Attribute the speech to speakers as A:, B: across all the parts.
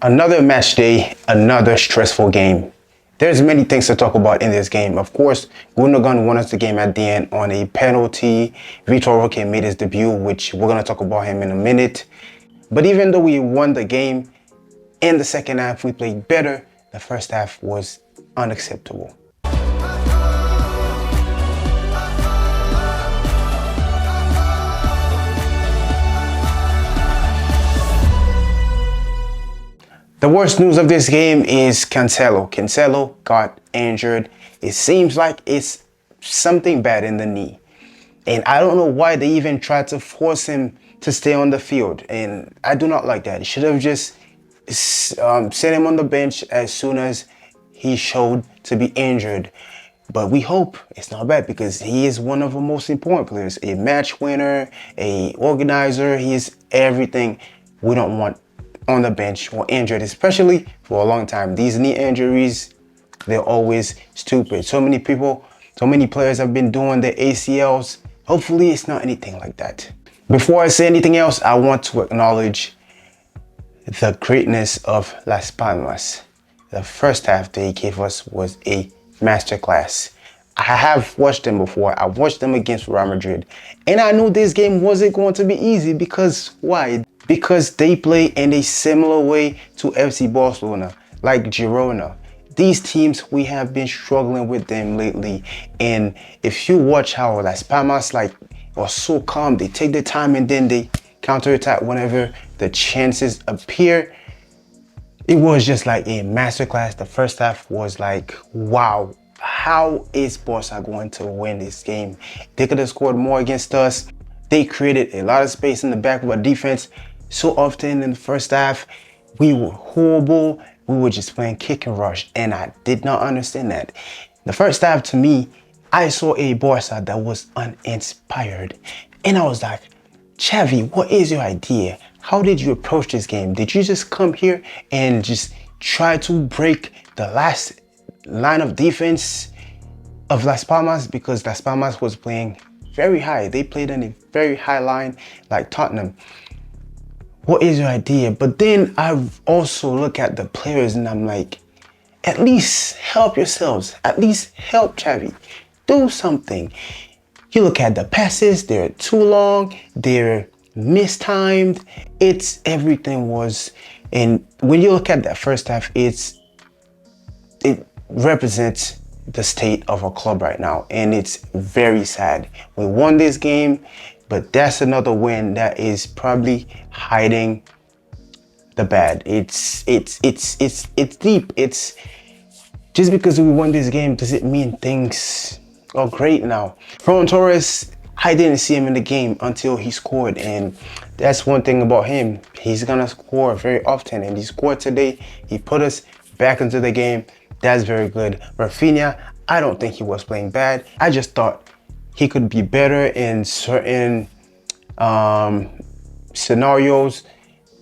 A: Another match day, another stressful game. There's many things to talk about in this game. Of course, Gundogan won us the game at the end on a penalty. Vitor Roque made his debut, which we're going to talk about him in a minute. But even though we won the game, in the second half we played better. The first half was unacceptable. The worst news of this game is Cancelo. Cancelo got injured. It seems like it's something bad in the knee. And I don't know why they even tried to force him to stay on the field. And I do not like that. It should have just set him on the bench as soon as he showed to be injured. But we hope it's not bad because he is one of the most important players. A match winner, a organizer. He is everything we don't want on the bench or injured, especially for a long time. These knee injuries, they're always stupid. So many people, so many players have been doing their ACLs. Hopefully it's not anything like that. Before I say anything else, I want to acknowledge the greatness of Las Palmas. The first half they gave us was a masterclass. I have watched them before. I watched them against Real Madrid. And I knew this game wasn't going to be easy because why? Because they play in a similar way to FC Barcelona, like Girona. These teams, we have been struggling with them lately. And if you watch how Las Palmas are so calm, they take their time and then they counterattack whenever the chances appear. It was just like a masterclass. The first half was like, wow, how is Barca going to win this game? They could have scored more against us. They created a lot of space in the back of our defense. So often in the first half, we were horrible. We were just playing kick and rush, and I did not understand that. The first half, to me, I saw a Barca that was uninspired. And I was like, Xavi, what is your idea? How did you approach this game? Did you just come here and just try to break the last line of defense of Las Palmas? Because Las Palmas was playing very high. They played on a very high line like Tottenham. What is your idea? But then I also look at the players and I'm like, at least help yourselves. At least help Xavi. Do something. You look at the passes, they're too long, they're mistimed. Everything was, and when you look at that first half, it represents the state of our club right now. And it's very sad. We won this game, but that's another win that is probably hiding the bad. It's deep. It's just because we won this game, does it mean things are great now? Ferran Torres, I didn't see him in the game until he scored, and that's one thing about him. He's gonna score very often, and he scored today. He put us back into the game. That's very good. Rafinha, I don't think he was playing bad. I just thought he could be better in certain scenarios.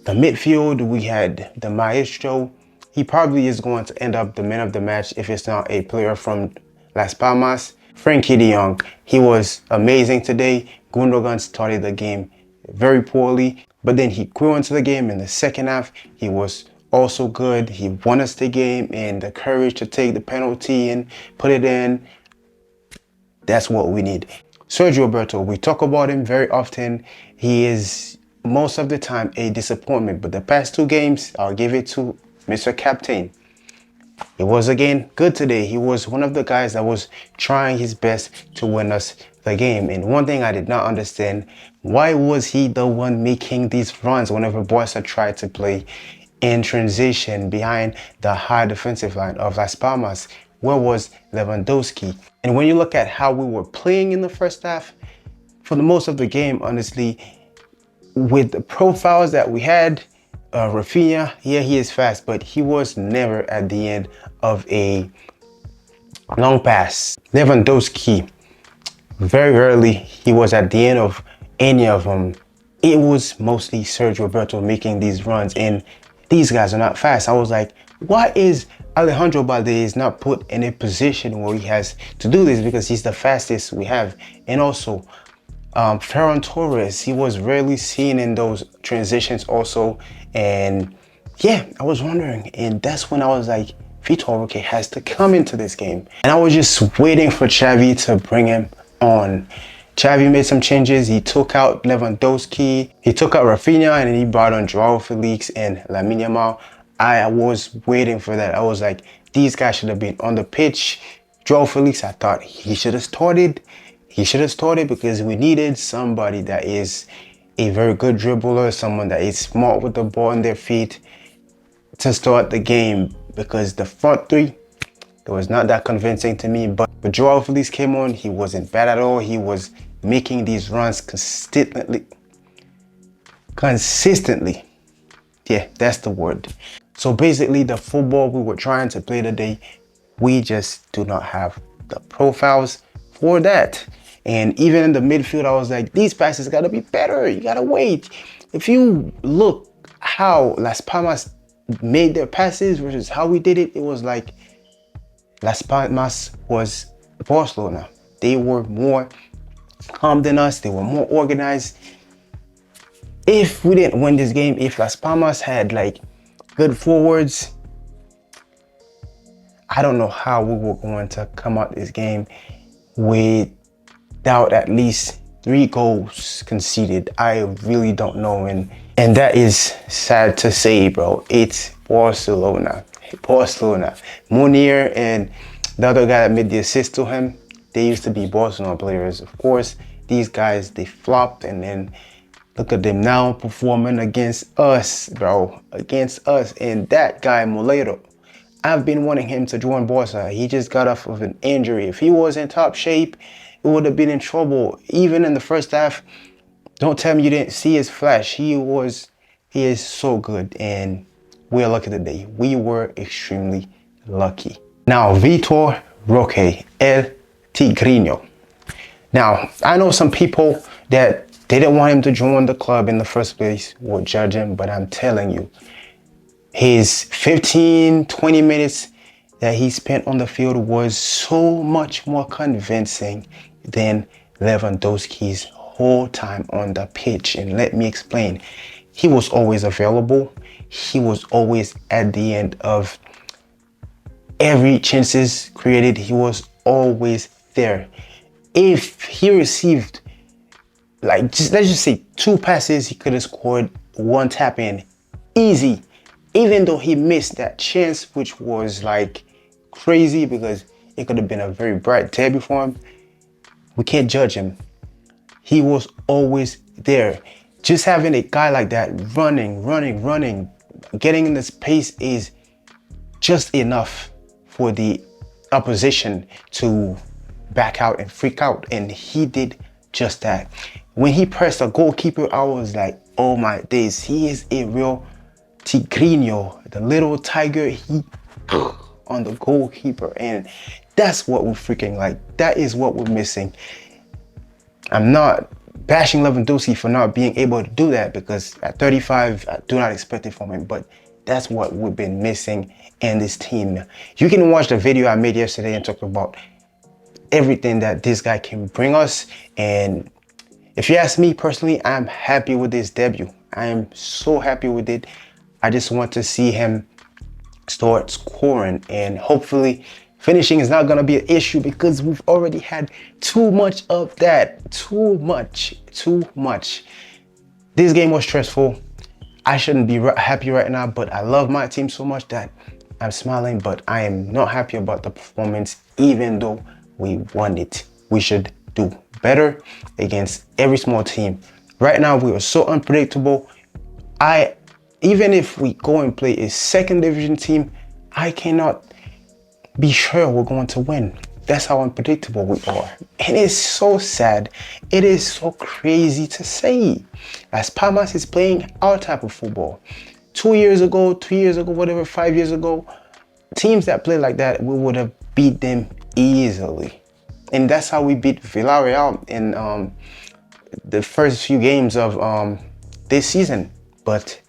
A: The midfield, we had the maestro. He probably is going to end up the man of the match if it's not a player from Las Palmas. Frankie de Jong, he was amazing today. Gundogan started the game very poorly, but then he grew into the game in the second half. He was also good. He won us the game, and the courage to take the penalty and put it in, that's what we need. Sergio Roberto, we talk about him very often. He is most of the time a disappointment, but the past two games, I'll give it to Mr. Captain. He was again good today. He was one of the guys that was trying his best to win us the game. And one thing I did not understand, why was he the one making these runs whenever Barca tried to play in transition behind the high defensive line of Las Palmas? Where was Lewandowski? And when you look at how we were playing in the first half, for the most of the game, honestly, with the profiles that we had, Rafinha, yeah, he is fast, but he was never at the end of a long pass. Lewandowski, very rarely he was at the end of any of them. It was mostly Sergio Roberto making these runs, and these guys are not fast. I was like, why is Alejandro Balde not put in a position where he has to do this? Because he's the fastest we have. And also, Ferran Torres, he was rarely seen in those transitions also. And yeah, I was wondering, and that's when I was like, Vitor Roque has to come into this game. And I was just waiting for Xavi to bring him on. Xavi made some changes. He took out Lewandowski, he took out Rafinha, and then he brought on Joao Felix and Lamine Yamal. I was waiting for that. I was like, these guys should have been on the pitch. Joao Felix, I thought he should have started. He should have started because we needed somebody that is a very good dribbler, someone that is smart with the ball in their feet to start the game, because the front three, it was not that convincing to me. But Joao Felix came on, he wasn't bad at all. He was making these runs consistently. Yeah, that's the word. So basically, the football we were trying to play today, we just do not have the profiles for that. And even in the midfield, I was like, these passes gotta be better. You gotta wait. If you look how Las Palmas made their passes versus how we did it, it was like Las Palmas was Barcelona. They were more calm than us. They were more organized. If we didn't win this game, if Las Palmas had like good forwards, I don't know how we were going to come out this game without at least 3 goals conceded. I really don't know, and that is sad to say, bro. It's Barcelona. Munir and the other guy that made the assist to him, they used to be Barcelona players. Of course, these guys, they flopped, and then look at them now performing against us, bro. Against us. And that guy, Molero, I've been wanting him to join Barca. He just got off of an injury. If he was in top shape, he would have been in trouble. Even in the first half, don't tell me you didn't see his flash. He is so good, and we're lucky today. We were extremely lucky. Now, Vitor Roque, El Tigrinho. Now, I know some people that they didn't want him to join the club in the first place will judge him, but I'm telling you, his 15, 20 minutes that he spent on the field was so much more convincing than Lewandowski's whole time on the pitch. And let me explain. He was always available. He was always at the end of every chances created. He was always there. If he received, like, let's just say 2 passes, he could have scored 1 tap in easy. Even though he missed that chance, which was like crazy because it could have been a very bright debut for him, we can't judge him. He was always there. Just having a guy like that running, getting in the space is just enough for the opposition to back out and freak out. And he did just that. When he pressed a goalkeeper, I was like, oh my days, he is a real Tigrinho, the little tiger. He on the goalkeeper, and that's what we're freaking like. That is what we're missing. I'm not bashing Lewandowski for not being able to do that, because at 35, I do not expect it from him, but that's what we've been missing in this team. You can watch the video I made yesterday and talk about everything that this guy can bring us. And if you ask me personally, I'm happy with this debut. I am so happy with it. I just want to see him start scoring, and hopefully finishing is not going to be an issue, because we've already had too much of that. Too much. This game was stressful. I shouldn't be happy right now, but I love my team so much that I'm smiling, but I am not happy about the performance. Even though we won it, we should do better against every small team. Right now, we are so unpredictable. Even if we go and play a second division team, I cannot be sure we're going to win. That's how unpredictable we are. And it's so sad. It is so crazy to say. Las Palmas is playing our type of football. 2 years ago, 3 years ago, whatever, 5 years ago, teams that play like that, we would have beat them easily. And that's how we beat Villarreal in the first few games of this season. But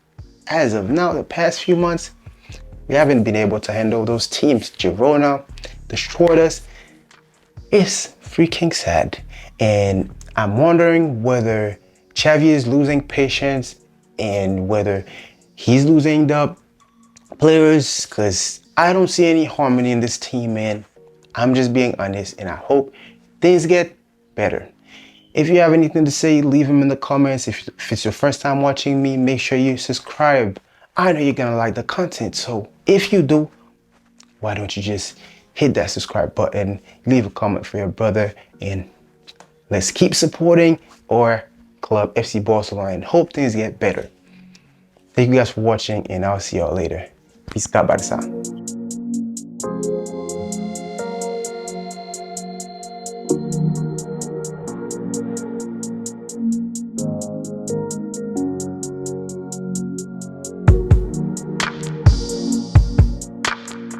A: as of now, the past few months, we haven't been able to handle those teams. Girona destroyed us. It's freaking sad. And I'm wondering whether Xavi is losing patience and whether he's losing the players, because I don't see any harmony in this team, man. I'm just being honest, and I hope things get better. If you have anything to say, leave them in the comments. If it's your first time watching me, make sure you subscribe. I know you're gonna like the content, so if you do, why don't you just hit that subscribe button, leave a comment for your brother, and let's keep supporting our club, FC Barcelona, and hope things get better. Thank you guys for watching, and I'll see y'all later. Peace out, Barça.